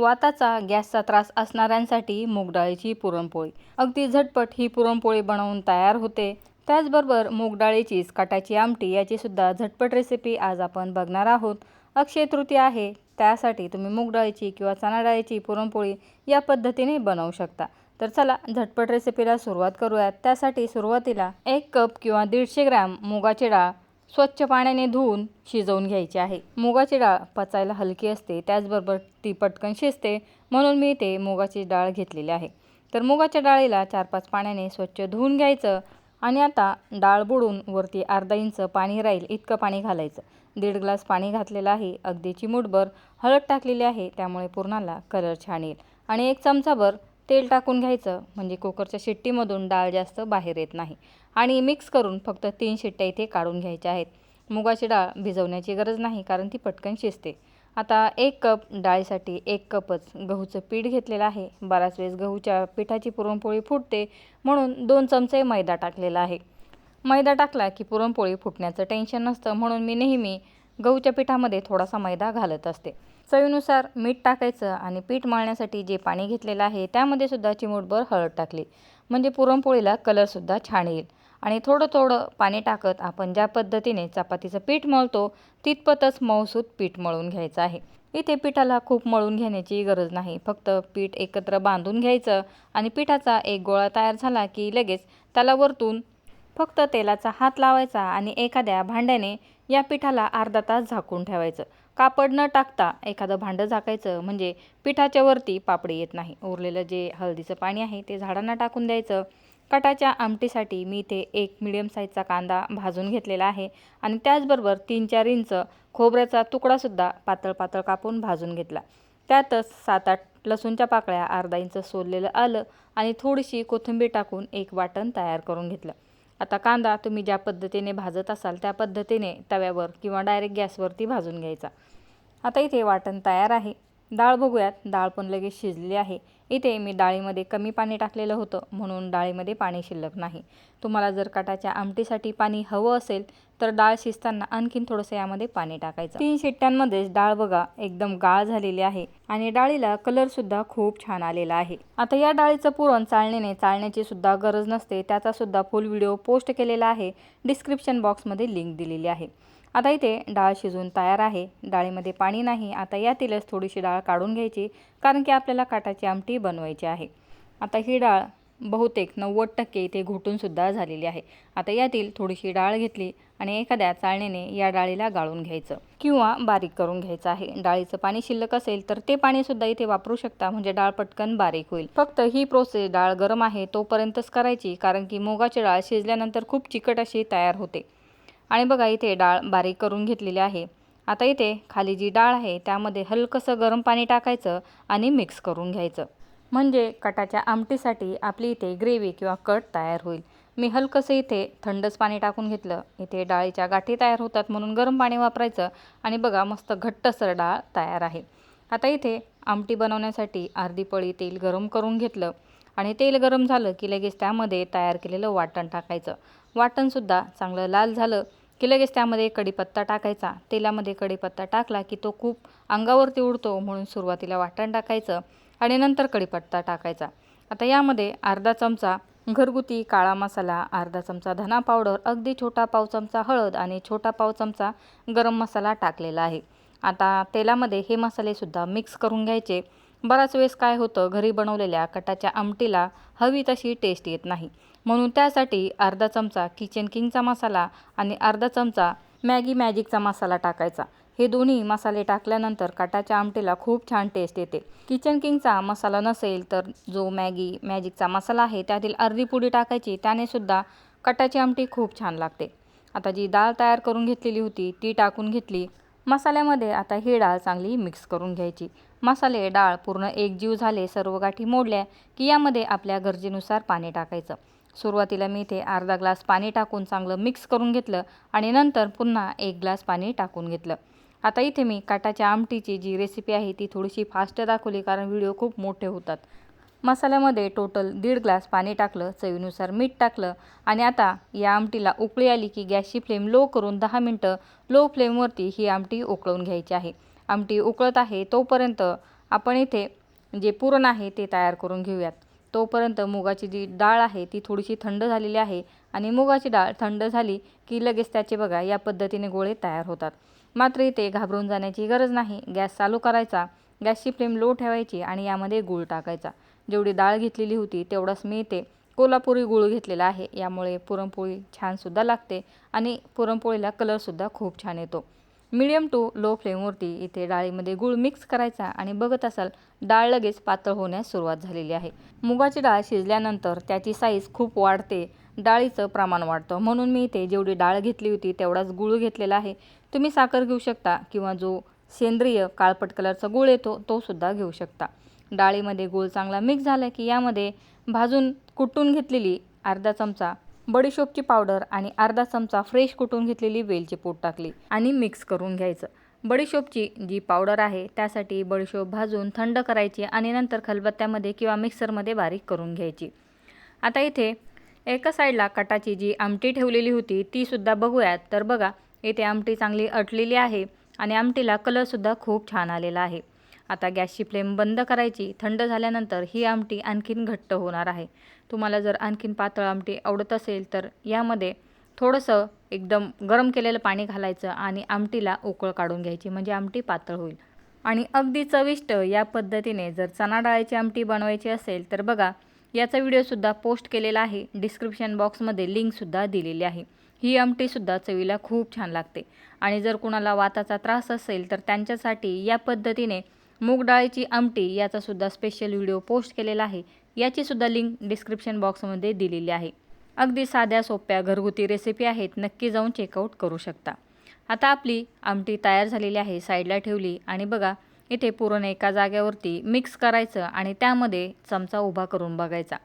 वाताचा गॅसचा त्रास असणाऱ्यांसाठी मूग डाळीची पुरणपोळी अगदी झटपट ही पुरणपोळी बनवून तयार होते। त्याचबरोबर मूग डाळीचीच कटाची आमटी याची सुद्धा झटपट रेसिपी आज आपण बघणार आहोत। अक्षय तृतीया आहे, त्यासाठी तुम्ही मूग डाळीची किंवा चणा डाळीची पुरणपोळी या पद्धतीने बनवू शकता। तर चला झटपट रेसिपीला सुरुवात करूयात। त्यासाठी सुरुवातीला 1 कप किंवा 150 ग्रॅम मुगाची डाळ स्वच्छ पाण्याने धुवून शिजवून घ्यायची आहे। मुगाची डाळ पचायला हलकी असते, त्याचबरोबर ती पटकन शिजते, म्हणून मी ते मुगाची डाळ घेतलेली आहे। तर मुगाच्या डाळीला 4-5 पाण्याने स्वच्छ धुवून घ्यायचं आणि आता डाळ बुडून वरती अर्धा इंच पाणी राहील इतकं पाणी घालायचं। 1.5 ग्लास पाणी घातलेलं आहे। अगदी चिमूटभर हळद टाकलेली आहे, त्यामुळे पुरणाला कलर छान येईल। आणि 1 चमचाभर तेल टाकून घ्यायचं, म्हणजे कुकरच्या शिट्टीमधून डाळ जास्त बाहेर येत नाही। आणि मिक्स करून फक्त 3 शिट्ट्या इथे काढून घ्यायच्या आहेत। मुगाची डाळ भिजवण्याची गरज नाही, कारण ती पटकन शिजते। आता 1 कप डाळीसाठी 1 कपच गहूचं पीठ घेतलेलं आहे। बराच वेळेस गहूच्या पिठाची पुरणपोळी फुटते, म्हणून 2 चमचे मैदा टाकलेला आहे। मैदा टाकला की पुरणपोळी फुटण्याचं टेन्शन नसतं, म्हणून मी नेहमी गहूच्या पिठामध्ये थोडासा मैदा घालत असते। चवीनुसार मीठ टाकायचं आणि पीठ मळण्यासाठी जे पाणी घेतलेलं आहे त्यामध्ये सुद्धा चिमूटभर हळद टाकली, म्हणजे पुरणपोळीला कलरसुद्धा छान येईल। आणि थोडं थोडं पाणी टाकत आपण ज्या पद्धतीने चपातीचं पीठ मळतो तितपतच मऊसूत पीठ मळून घ्यायचं आहे। इथे पिठाला खूप मळून घेण्याची गरज नाही, फक्त पीठ एकत्र बांधून घ्यायचं आणि पिठाचा एक गोळा तयार झाला की लगेच त्याला वरतून फक्त तेलाचा हात लावायचा आणि एखाद्या भांड्याने या पिठाला अर्धा तास झाकून ठेवायचं। कापड न टाकता एखादं भांडं झाकायचं, म्हणजे पिठाच्या वरती पापडी येत नाही। उरलेलं जे हळदीचं पाणी आहे ते झाडांना टाकून द्यायचं। कटाच्या आमटीसाठी मी इथे 1 मीडियम साईजचा कांदा भाजून घेतलेला आहे आणि त्याचबरोबर 3-4 इंच खोबऱ्याचा तुकडासुद्धा पातळ पातळ कापून भाजून घेतला। त्यातच 7-8 लसूणच्या पाकळ्या, अर्धा इंच सोललेलं आलं आणि थोडीशी कोथिंबीर टाकून एक वाटण तयार करून घेतलं। आता कांदा तुम्ही ज्या पद्धतीने भाजत असाल त्या पद्धतीने तव्यावर किंवा डायरेक्ट गॅसवरती भाजून घ्यायचा। आता इथे वाटण तयार आहे। डाळ बघूयात, डाळ पण लगेच शिजली आहे। इथे मी डाळीमध्ये कमी पाणी टाकलेलं होतं, म्हणून डाळीमध्ये पाणी शिल्लक नाही। तुम्हाला जर कटाच्या आमटीसाठी पाणी हवं असेल तर डाळ शिजताना आणखीन थोडंसं यामध्ये पाणी टाकायचं। 3 शिट्ट्यांमध्येच डाळ बघा एकदम गाळ झालेली आहे आणि डाळीला कलरसुद्धा खूप छान आलेला आहे। आता या डाळीचं पुरण चाळणीने चाळण्याची सुद्धा गरज नसते, त्याचा सुद्धा फुल व्हिडिओ पोस्ट केलेला आहे, डिस्क्रिप्शन बॉक्समध्ये लिंक दिलेली आहे। आता इथे डाळ शिजून तयार आहे, डाळीमध्ये पाणी नाही। आता यातीलच थोडीशी डाळ काढून घ्यायची, कारण की आपल्याला कटाची आमटी बनवायची आहे। आता ही डाळ बहुतेक 90% इथे घुटूनसुद्धा झालेली आहे। आता यातील थोडीशी डाळ घेतली आणि एखाद्या चाळणीने या डाळीला गाळून घ्यायचं किंवा बारीक करून घ्यायचं आहे। डाळीचं पाणी शिल्लक असेल तर ते पाणीसुद्धा इथे वापरू शकता, म्हणजे डाळ पटकन बारीक होईल। फक्त ही प्रोसेस डाळ गरम आहे तोपर्यंतच करायची, कारण की मुगाची डाळ शिजल्यानंतर खूप चिकट अशी तयार होते। आणि बघा इथे डाळ बारीक करून घेतलेली आहे। आता इथे खाली जी डाळ आहे त्यामध्ये हलकंसं गरम पाणी टाकायचं आणि मिक्स करून घ्यायचं, म्हणजे कटाच्या आमटीसाठी आपली इथे ग्रेव्ही किंवा कट तयार होईल। मी हलकंसं इथे थंडच पाणी टाकून घेतलं। इथे डाळीच्या गाठी तयार होतात, म्हणून गरम पाणी वापरायचं। आणि बघा मस्त घट्टसर डाळ तयार आहे। आता इथे आमटी बनवण्यासाठी अर्धी पळी तेल गरम करून घेतलं आणि तेल गरम झालं की लगेच त्यामध्ये तयार केलेलं वाटण टाकायचं। वाटणसुद्धा चांगलं लाल झालं की लगेच त्यामध्ये कढीपत्ता टाकायचा। तेलामध्ये कढीपत्ता टाकला की तो खूप अंगावरती उडतो, म्हणून सुरुवातीला वाटण टाकायचं आणि नंतर कढीपत्ता टाकायचा। आता यामध्ये अर्धा चमचा घरगुती काळा मसाला, अर्धा चमचा धना पावडर, अगदी छोटा पाव चमचा हळद आणि छोटा पाव चमचा गरम मसाला टाकलेला आहे। आता तेलामध्ये हे मसालेसुद्धा मिक्स करून घ्यायचे। बराच वेळेस काय होतं, घरी बनवलेल्या कटाच्या आमटीला हवी तशी टेस्ट येत नाही, म्हणून त्यासाठी अर्धा चमचा किचन किंगचा मसाला आणि अर्धा चमचा मॅगी मॅजिकचा मसाला टाकायचा। हे दोन्ही मसाले टाकल्यानंतर कटाच्या आमटीला खूप छान टेस्ट येते। किचन किंगचा मसाला नसेल तर जो मॅगी मॅजिकचा मसाला आहे त्यातील अर्धी पुडी टाकायची, त्याने सुद्धा कटाची आमटी खूप छान लागते। आता जी डाळ तयार करून घेतलेली होती ती टाकून घेतली मसाल्यामध्ये। आता ही डाळ चांगली मिक्स करून घ्यायची। मसाले डाळ पूर्ण एकजीव झाले, सर्व गाठी मोडल्या की यामध्ये आपल्या गरजेनुसार पाणी टाकायचं। सुरुवातीला मी इथे अर्धा ग्लास पाणी टाकून चांगलं मिक्स करून घेतलं आणि नंतर पुन्हा 1 ग्लास पाणी टाकून घेतलं। आता इथे मी कटाच्या आमटीची जी रेसिपी आहे ती थोडीशी फास्ट दाखवली, कारण व्हिडिओ खूप मोठे होतात। मसाल्यामध्ये टोटल 1.5 ग्लास पाणी टाकलं, चवीनुसार मीठ टाकलं आणि आता या आमटीला उकळी आली की गॅसची फ्लेम लो करून 10 मिनटं लो फ्लेमवरती ही आमटी उकळून घ्यायची आहे। आमटी उकळत आहे तोपर्यंत आपण इथे जे पुरण आहे ते तयार करून घेऊयात. तोपर्यंत मुगाची जी डाळ आहे ती थोडीशी थंड झालेली आहे आणि मुगाची डाळ थंड झाली की लगेच त्याचे बघा या पद्धतीने गोळे तयार होतात. मात्र इथे घाबरून जाण्याची गरज नाही. गॅस चालू करायचा, गॅसची फ्लेम लो ठेवायची आणि यामध्ये गूळ टाकायचा. जेवढी डाळ घेतलेली होती तेवढाच मी इथे कोल्हापुरी गूळ घेतलेला आहे. यामुळे पुरणपोळी छानसुद्धा लागते आणि पुरणपोळीला कलरसुद्धा खूप छान येतो. मीडियम टू लो फ्लेमवरती इथे डाळीमध्ये गूळ मिक्स करायचा आणि बघत असाल डाळ लगेच पातळ होण्यास सुरुवात झालेली आहे. मुगाची डाळ शिजल्यानंतर त्याची साईज खूप वाढते, डाळीचं प्रमाण वाढतं. म्हणून मी इथे जेवढी डाळ घेतली होती तेवढाच गूळ घेतलेला आहे. तुम्ही साखर घेऊ शकता किंवा जो सेंद्रिय काळपट कलरचा गूळ येतो तो सुद्धा घेऊ शकता. डाळीमध्ये गूळ चांगला मिक्स झाला की यामध्ये भाजून कुटून घेतलेली अर्धा चमचा बडीशोपची पावडर आणि अर्धा चमचा फ्रेश कुटून घेतलेली वेलची पूड टाकली आणि मिक्स करून घ्यायचं. बडीशोपची जी पावडर आहे त्यासाठी बडीशोप भाजून थंड करायची आणि नंतर खलबत्त्यामध्ये किंवा मिक्सरमध्ये बारीक करून घ्यायची. आता इथे एका साईडला कटाची जी आमटी ठेवलेली होती ती सुद्धा बघूयात. तर बघा इथे आमटी चांगली अटलेली आहे आणि आमटीला कलरसुद्धा खूप छान आलेला आहे. आता गॅसची फ्लेम बंद करायची. थंड झाल्यानंतर ही आमटी आणखीन घट्ट होणार आहे. तुम्हाला जर आणखीन पातळ आमटी आवडत असेल तर यामध्ये थोडंसं एकदम गरम केलेलं पाणी घालायचं आणि आमटीला उकळ काढून घ्यायची, म्हणजे आमटी पातळ होईल. आणि अगदी चविष्ट या पद्धतीने जर चणा डाळीची आमटी बनवायची असेल तर बघा याचा व्हिडिओसुद्धा पोस्ट केलेला आहे. डिस्क्रिप्शन बॉक्समध्ये लिंकसुद्धा दिलेली आहे. ही आमटीसुद्धा चवीला खूप छान लागते. आणि जर कुणाला वाताचा त्रास असेल तर त्यांच्यासाठी या पद्धतीने मूग डाळीची आमटी याचासुद्धा स्पेशल व्हिडिओ पोस्ट केलेला आहे. याचीसुद्धा लिंक डिस्क्रिप्शन बॉक्समध्ये दिलेली आहे. अगदी साध्या सोप्या घरगुती रेसिपी आहेत, नक्की जाऊन चेकआउट करू शकता. आता आपली आमटी तयार झालेली आहे, साईडला ठेवली आणि बघा इथे पुरण एका जाग्यावरती मिक्स करायचं आणि त्यामध्ये चमचा उभा करून बघायचा.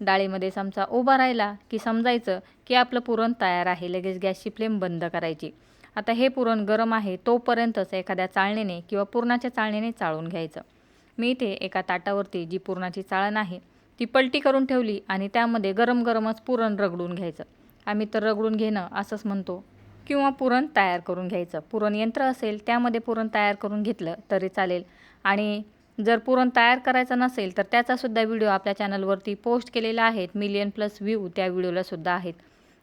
डाळीमध्ये चमचा उभा राहिला की समजायचं की आपलं पुरण तयार आहे. लगेच गॅसची फ्लेम बंद करायची. आता हे पुरण गरम आहे तोपर्यंतच एखाद्या चाळणीने किंवा पुरणाच्या चाळणीने चाळून घ्यायचं. मी इथे एका ताटावरती जी पुरणाची चाळण आहे ती पलटी करून ठेवली आणि त्यामध्ये गरम गरमच पुरण रगडून घ्यायचं. आम्ही तर रगडून घेणं असंच म्हणतो किंवा पुरण तयार करून घ्यायचं. पुरण यंत्र असेल त्यामध्ये पुरण तयार करून घेतलं तरी चालेल. आणि जर पुरण तयार करायचं नसेल तर त्याचासुद्धा व्हिडिओ आपल्या चॅनलवरती पोस्ट केलेला आहे. मिलियन+ व्ह्यू त्या व्हिडिओलासुद्धा आहेत.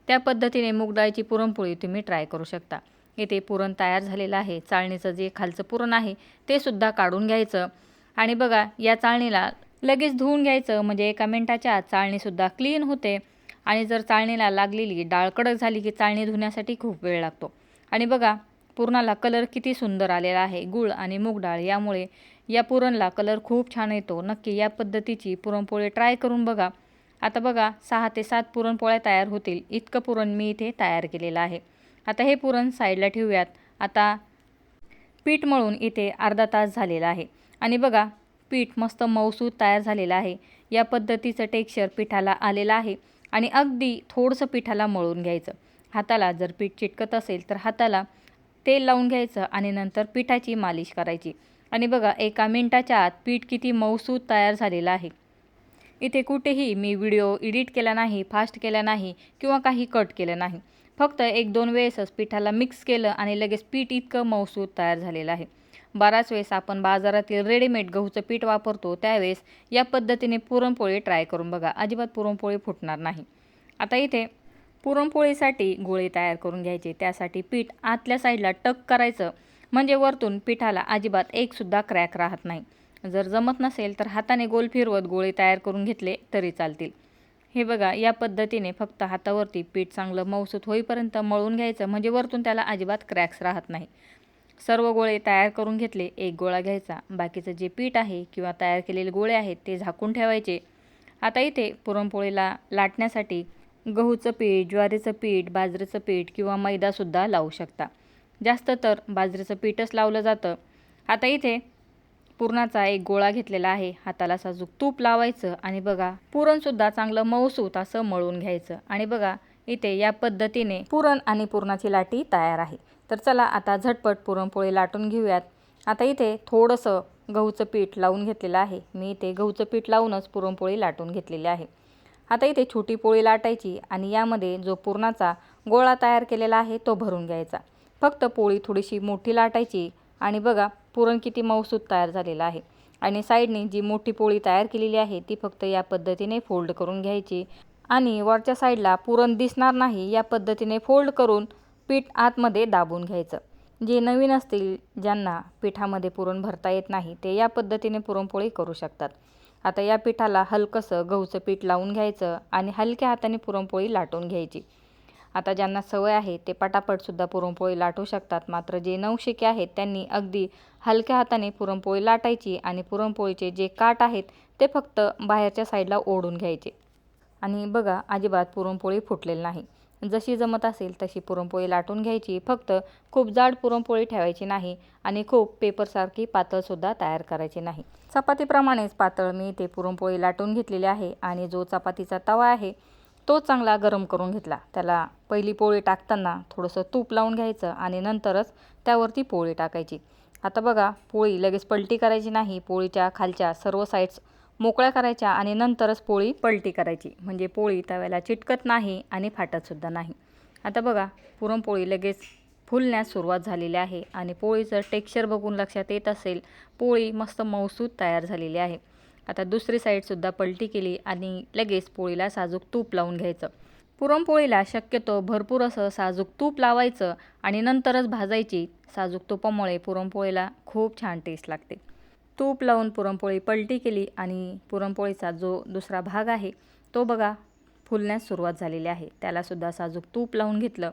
त्या पद्धतीने मूग डाळीची पुरणपोळी तुम्ही ट्राय करू शकता. इथे पुरण तयार झालेलं आहे. चाळणीचं जे खालचं पुरण आहे ते सुद्धा काढून घ्यायचं आणि बघा या चाळणीला लगेच धुवून घ्यायचं, म्हणजे एका मिनिटाच्या आत चाळणीसुद्धा क्लीन होते. आणि जर चाळणीला लागलेली डाळ कडक झाली की चाळणी धुण्यासाठी खूप वेळ लागतो. आणि बघा पुरणाला कलर किती सुंदर आलेला आहे. गूळ आणि मूग डाळ यामुळे या पुरणला कलर खूप छान येतो. नक्की या पद्धतीची पुरणपोळी ट्राय करून बघा. आता बघा 6 ते 7 पुरणपोळ्या तयार होतील इतकं पुरण मी इथे तयार केलेलं आहे. आता हे पुरण साईडला ठेवूयात. आता पीठ मळून इथे अर्धा तास झालेला आहे आणि बघा पीठ मस्त मऊसूत तयार झालेलं आहे. या पद्धतीचं टेक्स्चर पिठाला आलेलं आहे आणि अगदी थोडंसं पिठाला मळून घ्यायचं. हाताला जर पीठ चिटकत असेल तर हाताला तेल लावून घ्यायचं आणि नंतर पिठाची मालिश करायची. आणि बघा एका मिनिटाच्या आत पीठ किती मऊसूत तयार झालेलं आहे. इथे कुठेही मी व्हिडिओ एडिट केला नाही, फास्ट केला नाही किंवा काही कट केलं नाही. फक्त 1-2 वेळेसच पिठाला मिक्स केलं आणि लगेच पीठ इतकं मऊसूत तयार झालेलं आहे. बराच वेळेस आपण बाजारातील रेडीमेड गहूचं पीठ वापरतो, त्यावेळेस या पद्धतीने पुरणपोळी ट्राय करून बघा. अजिबात पुरणपोळी फुटणार नाही. आता इथे पुरणपोळीसाठी गोळे तयार करून घ्यायचे. त्यासाठी पीठ आतल्या साईडला टक करायचं, म्हणजे वरतून पिठाला अजिबात एकसुद्धा क्रॅक राहत नाही. जर जमत नसेल तर हाताने गोल फिरवत गोळे तयार करून घेतले तरी चालतील. हे बघा या पद्धतीने फक्त हातावरती पीठ चांगलं मऊसूत होईपर्यंत मळून घ्यायचं, म्हणजे वरतून त्याला अजिबात क्रॅक्स राहत नाही. सर्व गोळे तयार करून घेतले. एक गोळा घ्यायचा, बाकीचं जे पीठ आहे किंवा तयार केलेले गोळे आहेत ते झाकून ठेवायचे. आता इथे पुरणपोळीला लाटण्यासाठी गहूचं पीठ, ज्वारीचं पीठ, बाजरीचं पीठ किंवा मैदासुद्धा लावू शकता. जास्त तर बाजरीचं पीठच लावलं जातं. आता इथे पुरणाचा एक गोळा घेतलेला आहे. हाताला साजूक तूप लावायचं आणि बघा पुरणसुद्धा चांगलं मऊसूत असं मळून घ्यायचं. आणि बघा इथे या पद्धतीने पुरण आणि पुरणाची लाटी तयार आहे. तर चला आता झटपट पुरणपोळी लाटून घेऊयात. आता इथे थोडंसं गहूचं पीठ लावून घेतलेलं आहे. मी इथे गहूचं पीठ लावूनच पुरणपोळी लाटून घेतलेली आहे. आता इथे छोटी पोळी लाटायची आणि यामध्ये जो पुरणाचा गोळा तयार केलेला आहे तो भरून घ्यायचा. फक्त पोळी थोडीशी मोठी लाटायची आणि बघा पुरण किती मऊसूत तयार झालेलं आहे. आणि साईडने जी मोठी पोळी तयार केलेली आहे ती फक्त या पद्धतीने फोल्ड करून घ्यायची आणि वरच्या साईडला पुरण दिसणार नाही या पद्धतीने फोल्ड करून पीठ आतमध्ये दाबून घ्यायचं. जे नवीन असतील, ज्यांना पिठामध्ये पुरण भरता येत नाही, ते या पद्धतीने पुरणपोळी करू शकतात. आता या पिठाला हलकंसं गहूचं पीठ लावून घ्यायचं आणि हलक्या हाताने पुरणपोळी लाटून घ्यायची. आता ज्यांना सवय आहे ते पटापटसुद्धा पुरणपोळी लाटू शकतात. मात्र जे नवशिके आहेत त्यांनी अगदी हलक्या हाताने पुरणपोळी लाटायची आणि पुरणपोळीचे जे काठ आहेत ते फक्त बाहेरच्या साईडला ओढून घ्यायचे. आणि बघा, अजिबात पुरणपोळी फुटलेली नाही. जशी जमत असेल तशी पुरणपोळी लाटून घ्यायची. फक्त खूप जाड पुरणपोळी ठेवायची नाही आणि खूप पेपरसारखी पातळसुद्धा तयार करायची नाही. चपातीप्रमाणेच पातळ मी इथे पुरणपोळी लाटून घेतलेली आहे आणि जो चपातीचा तवा आहे तो चांगला गरम करून घेतला. त्याला पहिली पोळी टाकताना थोडंसं तूप लावून घ्यायचं आणि नंतरच त्यावरती पोळी टाकायची. आता बघा, पोळी लगेच पलटी करायची नाही. पोळीच्या खालच्या सर्व साईड्स मोकळ्या करायच्या आणि नंतरच पोळी पलटी करायची, म्हणजे पोळी तव्याला चिटकत नाही आणि फाटतसुद्धा नाही. आता बघा, पुरणपोळी लगेच फुलण्यास सुरुवात झालेली आहे आणि पोळीचं टेक्स्चर बघून लक्षात येत असेल, पोळी मस्त मऊसूत तयार झालेली आहे. आता दुसरी साईडसुद्धा पलटी केली आणि लगेच पोळीला साजूक तूप लावून घ्यायचं. पुरणपोळीला शक्यतो भरपूर असं साजूक तूप लावायचं आणि नंतरच भाजायची. साजूक तुपामुळे पुरणपोळीला खूप छान टेस्ट लागते. तूप लावून पुरणपोळी पलटी केली आणि पुरणपोळीचा जो दुसरा भाग आहे तो बघा फुलण्यास सुरुवात झालेली आहे. त्यालासुद्धा साजूक तूप लावून घेतलं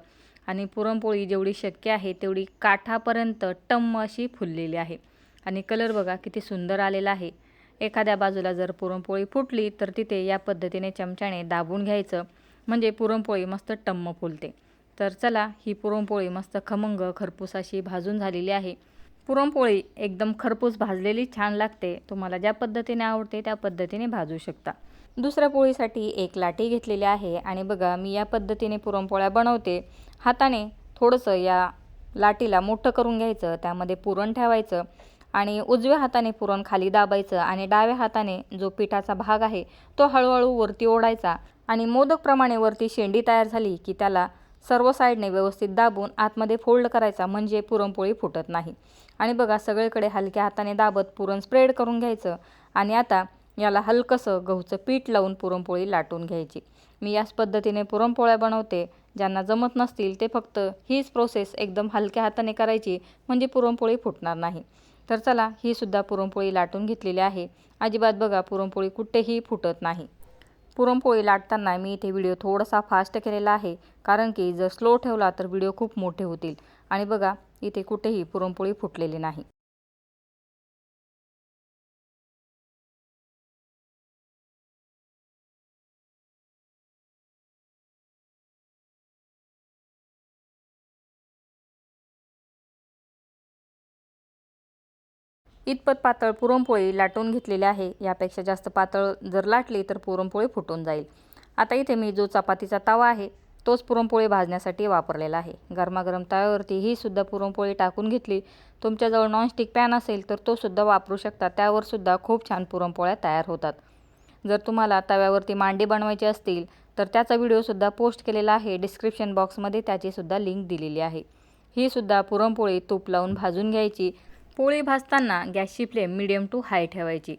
आणि पुरणपोळी जेवढी शक्य आहे तेवढी काठापर्यंत टम्म अशी फुललेली आहे. आणि कलर बघा किती सुंदर आलेला आहे. एखाद्या बाजूला जर पुरणपोळी फुटली तर तिथे या पद्धतीने चमच्याने दाबून घ्यायचं, म्हणजे पुरणपोळी मस्त टम्म फुलते. तर चला, ही पुरणपोळी मस्त खमंग खरपूस अशी भाजून झालेली आहे. पुरणपोळी एकदम खरपूस भाजलेली छान लागते. तुम्हाला ज्या पद्धतीने आवडते त्या पद्धतीने भाजू शकता. दुसऱ्या पोळीसाठी एक लाटी घेतलेली आहे आणि बघा, मी या पद्धतीने पुरणपोळ्या बनवते. हाताने थोडंसं या लाटीला मोठं करून घ्यायचं, त्यामध्ये पुरण ठेवायचं आणि उजव्या हाताने पुरण खाली दाबायचं आणि डाव्या हाताने जो पिठाचा भाग आहे तो हळूहळू वरती ओढायचा आणि मोदकप्रमाणे वरती शेंडी तयार झाली की त्याला सर्व साईडने व्यवस्थित दाबून आतमध्ये फोल्ड करायचा, म्हणजे पुरणपोळी फुटत नाही. आणि बघा, सगळीकडे हलक्या हाताने दाबत पुरण स्प्रेड करून घ्यायचं आणि आता याला हलकंसं गहूचं पीठ लावून पुरणपोळी लाटून घ्यायची. मी याच पद्धतीने पुरणपोळ्या बनवते. ज्यांना जमत नसतील ते फक्त हीच प्रोसेस एकदम हलक्या हाताने करायची, म्हणजे पुरणपोळी फुटणार नाही. तर चला, ही सुद्धा पुरणपोळी लाटून घेतलेली आहे. अजिबात बघा पुरणपोळी कुठेही फुटत नाही. पुरणपोळी लाटताना मी इथे व्हिडिओ थोडासा फास्ट केलेला आहे, कारण की जर स्लो ठेवला तर व्हिडिओ खूप मोठे होतील. आणि बघा, इथे कुठेही पुरणपोळी फुटलेली नाही. इतपत पातळ पुरणपोळी लाटून घेतलेली आहे. यापेक्षा जास्त पातळ जर लाटली तर पुरणपोळी फुटून जाईल. आता इथे मी जो चपातीचा तवा आहे तोच पुरणपोळी भाजण्यासाठी वापरलेला आहे. गरमागरम तव्यावरती ही सुद्धा पुरणपोळी टाकून घेतली. तुमच्याजवळ नॉनस्टिक पॅन असेल तर तो सुद्धा वापरू शकता. त्यावर सुद्धा खूप छान पुरणपोळ्या तयार होतात. जर तुम्हाला तव्यावरती मांडे बनवायचे असतील तर त्याचा व्हिडिओसुद्धा पोस्ट केलेला आहे. डिस्क्रिप्शन बॉक्समध्ये त्याचीसुद्धा लिंक दिलेली आहे. ही सुद्धा पुरणपोळी तूप लावून भाजून घ्यायची. पोळी भाजताना गॅसची फ्लेम मीडियम टू हाय ठेवायची.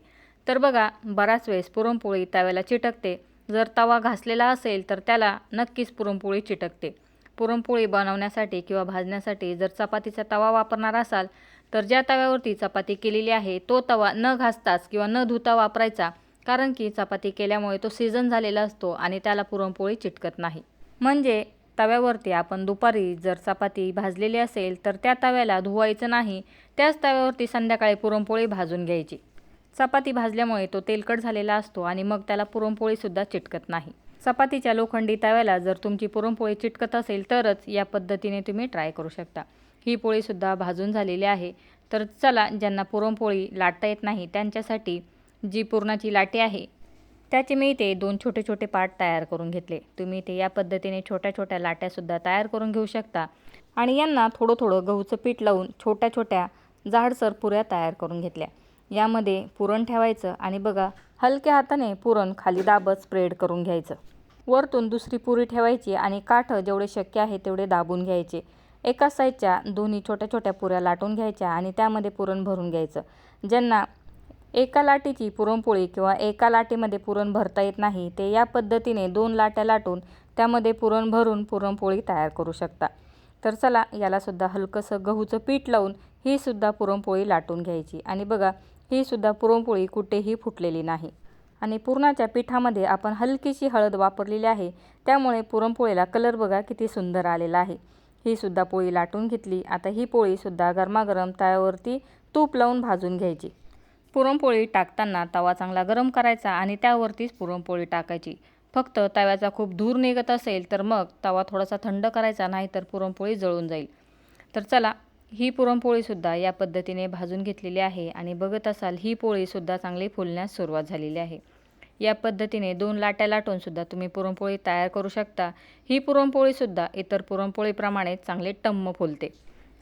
तर बघा, बराच वेळेस पुरणपोळी तव्याला चिटकते. जर तवा घासलेला असेल तर त्याला नक्कीच पुरणपोळी चिटकते. पुरणपोळी बनवण्यासाठी किंवा भाजण्यासाठी जर चपातीचा तवा वापरणार असाल तर ज्या तव्यावरती चपाती केलेली आहे तो तवा न घासताच किंवा न धुता वापरायचा, कारण की चपाती केल्यामुळे तो सीझन झालेला असतो आणि त्याला पुरणपोळी चिटकत नाही. म्हणजे तव्यावरती आपण दुपारी जर चपाती भाजलेली असेल तर त्या तव्याला धुवायचं नाही. त्याच तव्यावरती संध्याकाळी पुरणपोळी भाजून घ्यायची. चपाती भाजल्यामुळे तो तेलकट झालेला असतो आणि मग त्याला पुरणपोळीसुद्धा चिटकत नाही. चपातीच्या लोखंडी तव्याला जर तुमची पुरणपोळी चिटकत असेल तरच या पद्धतीने तुम्ही ट्राय करू शकता. ही पोळीसुद्धा भाजून झालेली आहे. तर चला, ज्यांना पुरणपोळी लाटता येत नाही त्यांच्यासाठी जी पुरणाची लाटी आहे त्याचे मी इथे 2 छोटे छोटे पार्ट तयार करून घेतले. तुम्ही इथे या पद्धतीने छोट्या छोट्या लाट्यासुद्धा तयार करून घेऊ शकता आणि यांना थोडं थोडं गहूचं पीठ लावून छोट्या छोट्या जाडसर पुऱ्या तयार करून घेतल्या. यामध्ये पुरण ठेवायचं आणि बघा, हलक्या हाताने पुरण खाली दाबत स्प्रेड करून घ्यायचं. वरतून दुसरी पुरी ठेवायची आणि काठ जेवढे शक्य आहे तेवढे दाबून घ्यायचे. एकाच साईडच्या दोन्ही छोट्या छोट्या पुऱ्या लाटून घ्यायच्या आणि त्यामध्ये पुरण भरून घ्यायचं. ज्यांना एका लाटीची पुरणपोळी किंवा एका लाटीमध्ये पुरण भरता येत नाही ते या पद्धतीने 2 लाट्या लाटून त्यामध्ये पुरण भरून पुरणपोळी तयार करू शकता। तर चला याला सुद्धा हलकंसं गहूचं पीठ लावून ही सुद्धा पुरणपोळी लाटून घ्यायची आणि बघा ही सुद्धा पुरणपोळी कुठेही फुटलेली नाही आणि पुरणाच्या पिठामध्ये आपण हलकीशी हळद वापरलेली आहे, त्यामुळे पुरणपोळीला कलर बघा किती सुंदर आलेला आहे। ही सुद्धा पोळी लाटून घेतली। आता ही पोळी सुद्धा गरमागरम तव्यावरती तूप लावून भाजून घ्यायची। पुरणपोळी टाकताना तवा चांगला गरम करायचा आणि त्यावरतीच पुरणपोळी टाकायची। फक्त तव्याचा खूप धूर निघत असेल तर मग तवा थोडासा थंड करायचा, नाहीतर पुरणपोळी जळून जाईल। तर चला ही पुरणपोळी सुद्धा या पद्धतीने भाजून घेतलेली आहे आणि बघत असाल ही पोळी सुद्धा चांगली फुलण्यास सुरुवात झालेली आहे। या पद्धतीने 2 लाट्या लाटून सुद्धा तुम्ही पुरणपोळी तयार करू शकता। ही पुरणपोळी सुद्धा इतर पुरणपोळीप्रमाणे चांगले टम्म फुलते।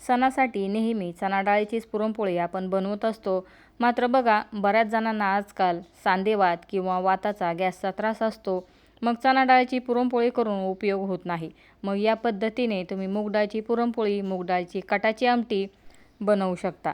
सणासाठी नेहमी चणा डाळीचीच पुरणपोळी आपण बनवत असतो, मात्र बघा बऱ्याच जणांना आजकाल सांधेवात किंवा वाताचा गॅसचा त्रास असतो, मग चणा डाळीची पुरणपोळी करून उपयोग होत नाही। मग या पद्धतीने तुम्ही मूग डाळीची पुरणपोळी, मूग डाळीची कटाची आमटी बनवू शकता।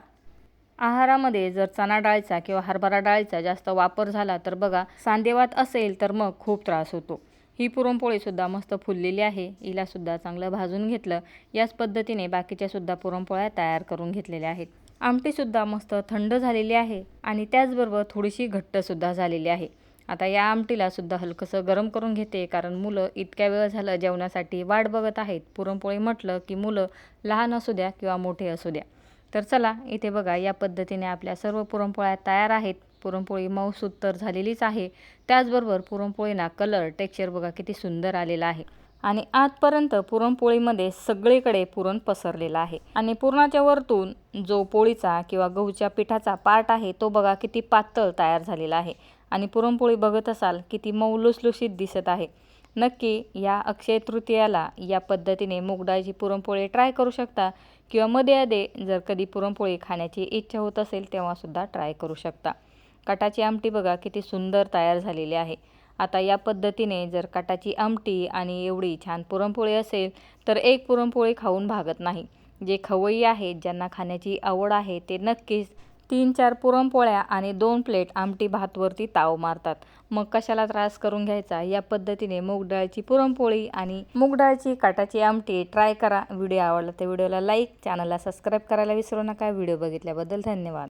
आहारामध्ये जर चणा डाळीचा किंवा हरभरा डाळीचा जास्त वापर झाला तर बघा सांधेवात असेल तर मग खूप त्रास होतो। ही पुरणपोळी सुद्धा मस्त फुललेली आहे, हिला सुद्धा चांगलं भाजून घेतलं। याच पद्धतीने बाकीच्या सुद्धा पुरणपोळ्या तयार करून घेतलेल्या आहेत। आमटी सुद्धा मस्त थंड झालेली आहे आणि त्याचबरोबर थोडीशी घट्ट सुद्धा झालेली आहे। आता या आमटीला सुद्धा हलकंसं गरम करून घेते, कारण मुलं इतक्या वेळ झालं जेवणासाठी वाट बघत आहेत। पुरणपोळी म्हटलं की मुलं लहान असू द्या किंवा मोठे असू द्या। तर चला इथे बघा या पद्धतीने आपल्या सर्व पुरणपोळ्या तयार आहेत। पुरणपोळी मऊसूत तर झालेलीच आहे, त्याचबरोबर पुरणपोळीना कलर टेक्स्चर बघा किती सुंदर आलेला आहे आणि आजपर्यंत पुरणपोळीमध्ये सगळीकडे पुरण पसरलेलं आहे आणि पुरणाच्या वरतून जो पोळीचा किंवा गहूच्या पिठाचा पार्ट आहे तो बघा किती पातळ तयार झालेला आहे आणि पुरणपोळी बघत असाल किती मऊ लुसलुशीत दिसत आहे। नक्की या अक्षय तृतीयाला या पद्धतीने मूग डाळीची पुरणपोळी ट्राय करू शकता किंवा मध्ये जर कधी पुरणपोळी खाण्याची इच्छा होत असेल तेव्हा सुद्धा ट्राय करू शकता। कटाची आमटी बघा किती सुंदर तयार झालेली आहे। आता या पद्धतीने जर कटाची आमटी आणि एवढी छान पुरणपोळी असेल तर एक पुरणपोळी खाऊन भागत नाही। जे खवय्ये आहेत ज्यांना खाण्याची आवड आहे ते नक्कीच 3-4 पुरणपोळ्या आणि 2 प्लेट आमटी भातवरती ताव मारतात। मग कशाला त्रास करून घ्यायचा। या पद्धतीने मूग डाळीची पुरणपोळी आणि मूग डाळीची कटाची आमटी ट्राय करा। व्हिडिओ आवडला तर व्हिडिओला लाईक, चॅनलला सबस्क्राईब करायला विसरू नका। व्हिडिओ बघितल्याबद्दल धन्यवाद।